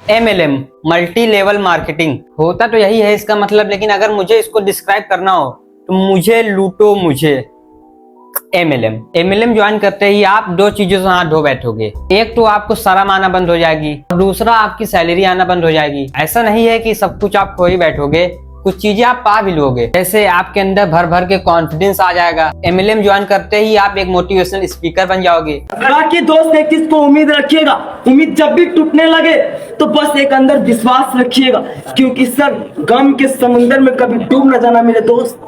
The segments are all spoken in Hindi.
MLM मल्टी लेवल मार्केटिंग होता तो यही है इसका मतलब, लेकिन अगर मुझे इसको डिस्क्राइब करना हो तो मुझे लूटो मुझे। MLM ज्वाइन करते ही आप दो चीजों से हाथ धो बैठोगे। एक तो आपको शर्म आना बंद हो जाएगी, दूसरा आपकी सैलरी आना बंद हो जाएगी। ऐसा नहीं है कि सब कुछ आप खो ही बैठोगे, कुछ चीजें आप पा भी लोगे। जैसे आपके अंदर भर भर के कॉन्फिडेंस आ जाएगा। MLM ज्वाइन करते ही आप एक मोटिवेशनल स्पीकर बन जाओगे। बाकी दोस्त एक चीज को उम्मीद रखिएगा, उम्मीद जब भी टूटने लगे तो बस एक अंदर विश्वास रखिएगा, क्योंकि सर गम के समुंदर में कभी डूब न जाना मेरे दोस्त,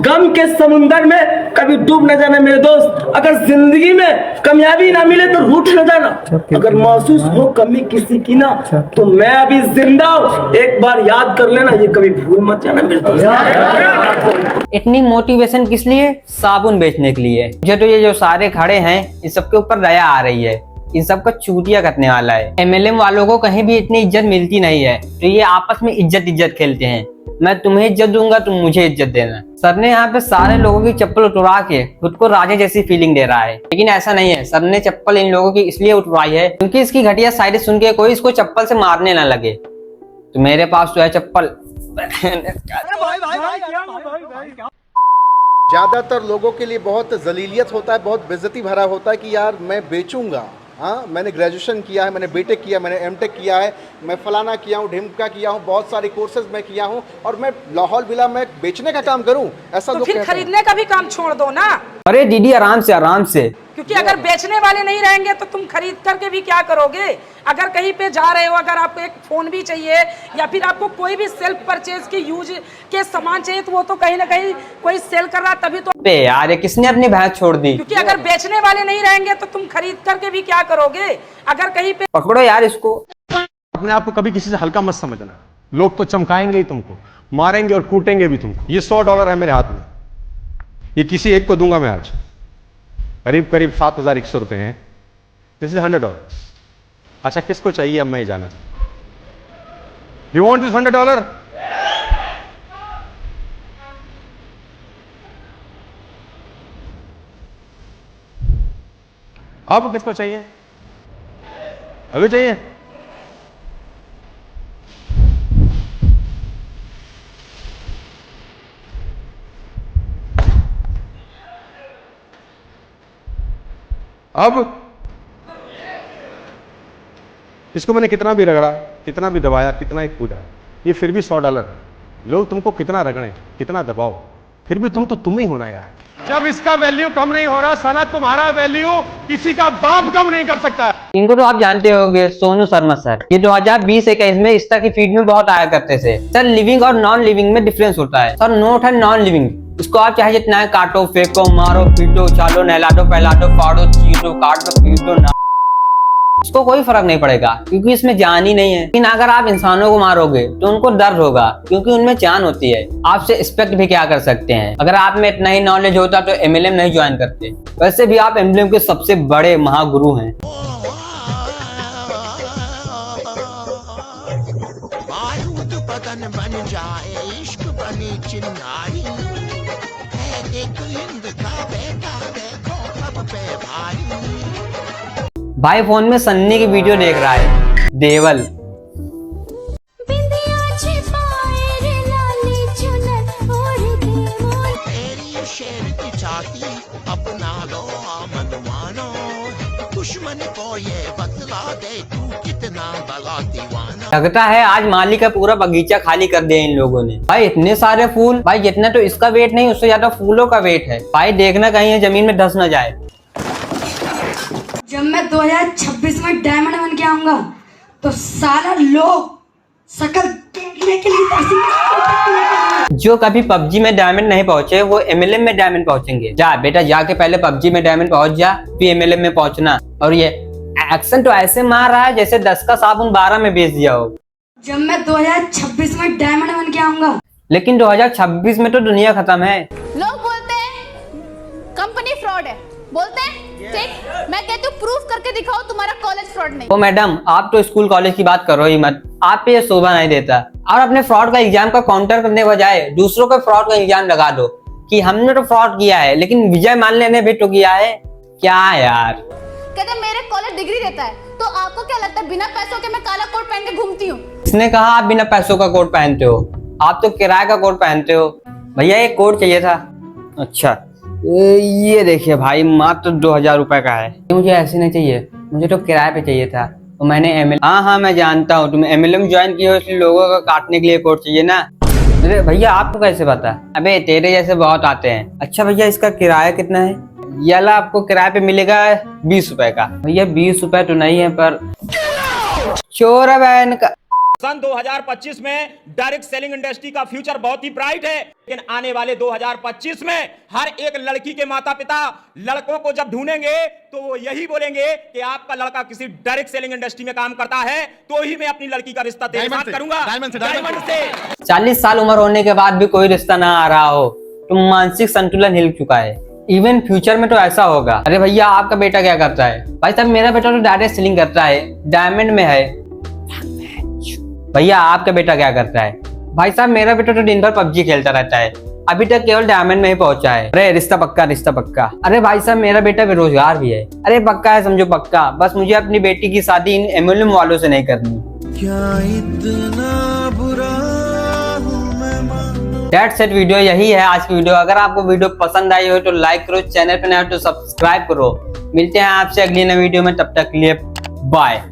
गम के समुंदर में कभी डूब न जाना मेरे दोस्त। अगर जिंदगी में कामयाबी ना मिले तो रूठ न जाना, अगर महसूस हो कमी किसी की ना तो मैं अभी जिंदा हूँ, एक बार याद कर लेना, ये कभी भूल मत जाना मेरे दोस्त। इतनी मोटिवेशन किस लिए? साबुन बेचने के लिए। मुझे तो ये जो सारे खड़े हैं इन सबके ऊपर दया आ रही है, इन सबका चूतिया कटने वाला है। MLM वालों को कहीं भी इतनी इज्जत मिलती नहीं है, तो ये आपस में इज्जत खेलते हैं। मैं तुम्हें इज्जत दूंगा, तुम मुझे इज्जत देना। सर ने यहाँ पे सारे लोगों की चप्पल उतरा के खुद को राजे जैसी फीलिंग दे रहा है, लेकिन ऐसा नहीं है। सर ने चप्पल इन लोगों की इसलिए उतरवाई है क्योंकि इसकी घटिया शायरी सुन के कोई इसको चप्पल से मारने ना लगे। तो मेरे पास तो है चप्पल। ज़्यादातर लोगों के लिए बहुत जलीलियत होता है, बहुत बेइज्जती भरा होता है कि यार मैं बेचूंगा। हाँ, मैंने ग्रेजुएशन किया है, मैंने बीटेक किया, मैंने एमटेक किया है, मैं फलाना किया हूँ, ढिमका किया हूँ, बहुत सारे कोर्सेज मैं किया हूँ और मैं लाहौल बिला में बेचने का काम करूँ, ऐसा तो लोग फिर कहते हैं। खरीदने का भी काम छोड़ दो ना। अरे दीदी आराम से, क्योंकि अगर बेचने वाले नहीं रहेंगे तो तुम खरीद करके भी क्या करोगे। अगर कहीं पे जा रहे हो, अगर आपको एक फोन भी चाहिए या फिर आपको कोई भी सेल्फ परचेज की यूज के सामान चाहिए तो वो तो कहीं ना कहीं कोई सेल कर रहा, तभी तो। बे यार ये किसने अपनी भैंस छोड़ दी? क्योंकि अगर बेचने वाले नहीं रहेंगे तो तुम खरीद करके भी क्या करोगे। अगर कहीं पे पकड़ो यार इसको। अपने आप को कभी किसी से हल्का मत समझना। लोग तो चमकाएंगे ही तुमको, मारेंगे और कूटेंगे भी तुमको। ये $100 है मेरे हाथ में, ये किसी एक को दूंगा मैं आज। करीब 7,100 रुपए हैं। This is $100। अच्छा किसको चाहिए अब मैं ही जाना। You want this $100? अब किसको चाहिए? अभी चाहिए? अब इसको मैंने कितना भी रगड़ा, कितना भी दबाया, कितना ही कूदा, ये फिर भी $100 है। लोग तुमको कितना रगड़े, कितना दबाओ, फिर भी तुम ही होना यार। जब इसका वैल्यू कम नहीं हो रहा साला, तुम्हारा वैल्यू किसी का बाप कम नहीं कर सकता। इनको तो आप जानते होंगे, सोनू शर्मा सर। ये 2020-21 में इंस्टा की फीड में बहुत आया करते थे। सर लिविंग और नॉन लिविंग में डिफरेंस होता है। सर नोट है नॉन लिविंग, इसको आप चाहे जितना है काटो, फेंको, मारो, पीटो, चालो, नहला दो, फैला दो, फाड़ो, चीटो, काट दो, पीटो ना, इसको कोई फर्क नहीं पड़ेगा क्योंकि इसमें जान ही नहीं है। लेकिन अगर आप इंसानों को मारोगे तो उनको दर्द होगा क्योंकि उनमें जान होती है। आपसे एक्सपेक्ट भी क्या कर सकते हैं। अगर आप में इतना ही नॉलेज होता तो MLM नहीं ज्वाइन करते। वैसे भी आप MLM के सबसे बड़े महागुरु हैं। भाई फोन में सन्नी की वीडियो देख रहा है। देवल लगता है आज माली का पूरा बगीचा खाली कर दिया इन लोगों ने। भाई इतने सारे फूल, भाई जितना तो इसका वेट नहीं उससे ज्यादा फूलों का वेट है। भाई देखना कहीं जमीन में धंस न जाए। जब मैं 2026 में डायमंड बन के आऊंगा तो सारा लोग शकल देखने के लिए जो कभी PUBG में डायमंड नहीं पहुंचे वो MLM में डायमंड पहुंचेंगे। जा बेटा जाके पहले PUBG में डायमंड पहुंच जा, फिर MLM में पहुंचना। और ये एक्शन तो ऐसे मार रहा है जैसे 10 का साबुन 12 में बेच दिया हो। जब मैं 2026 में डायमंड बन के आऊंगा। लेकिन 2026 में तो दुनिया खत्म है। लोग बोलते हैं कंपनी फ्रॉड है, बोलते हैं ठीक, मैं कहती हूँ प्रूफ करके दिखाओ तुम्हारा कॉलेज फ्रॉड नहीं। ओ मैडम आप तो स्कूल कॉलेज की बात करो ही मत, आप पे ये शोभा नहीं देता। और अपने फ्रॉड का एग्जाम का काउंटर करने बजाय दूसरों का फ्रॉड का एग्जाम लगा दो कि हमने तो फ्रॉड किया है लेकिन विजय मान लेने भी तो किया है। क्या यार। कहते मेरे कॉलेज डिग्री देता है, तो आपको क्या लगता है बिना पैसों के मैं काला कोट पहन के घूमती हूँ? इसने कहा आप बिना पैसों का कोट पहनते हो, आप तो किराए का कोट पहनते हो। भैया एक कोट चाहिए था। अच्छा ये देखिए भाई, मात्र 2000 रुपए का है। मुझे ऐसे नहीं चाहिए, मुझे तो किराए पे चाहिए था। तो मैंने ML, हाँ मैं जानता हूँ तुम MLM ज्वाइन किए हो, इसलिए लोगों का काटने के लिए कोट चाहिए ना। अरे भैया आपको कैसे पता? अबे तेरे जैसे बहुत आते हैं। अच्छा भैया इसका किराया कितना है? याला आपको किराए पे मिलेगा 20 रुपए का। भैया 20 रुपए तो नहीं है, पर चोर है बहन का। सन 2025 में डायरेक्ट सेलिंग इंडस्ट्री का फ्यूचर बहुत ही ब्राइट है, लेकिन आने वाले 2025 में हर एक लड़की के माता पिता लड़कों को जब ढूंढेंगे तो वो यही बोलेंगे कि आपका लड़का किसी डायरेक्ट सेलिंग इंडस्ट्री में काम करता है, तो ही मैं अपनी लड़की का रिश्ता तेरे साथ करूंगा। डायमंड से 40 साल उम्र होने के बाद भी कोई रिश्ता ना आ रहा हो तो मानसिक संतुलन हिल चुका है। इवन फ्यूचर में तो ऐसा होगा। अरे भैया आपका बेटा क्या करता है? भाई साहब मेरा बेटा तो डायरेक्ट सेलिंग करता है, डायमंड में है। भैया आपका बेटा क्या करता है? भाई साहब मेरा बेटा तो दिन भर PUBG खेलता रहता है, अभी तक केवल डायमंड में ही पहुंचा है। अरे रिश्ता पक्का, रिश्ता पक्का। अरे भाई साहब मेरा बेटा बेरोजगार भी है। अरे पक्का है, समझो पक्का। बस मुझे अपनी बेटी की शादी इन MLM वालों से नहीं करनी। क्या इतना बुरा हूं मैं? दैट्स इट, वीडियो यही है आज की वीडियो। अगर आपको वीडियो पसंद आई हो तो लाइक करो, चैनल पे नए हो तो सब्सक्राइब करो। मिलते हैं आपसे अगली नई वीडियो में, तब तक के लिए बाय।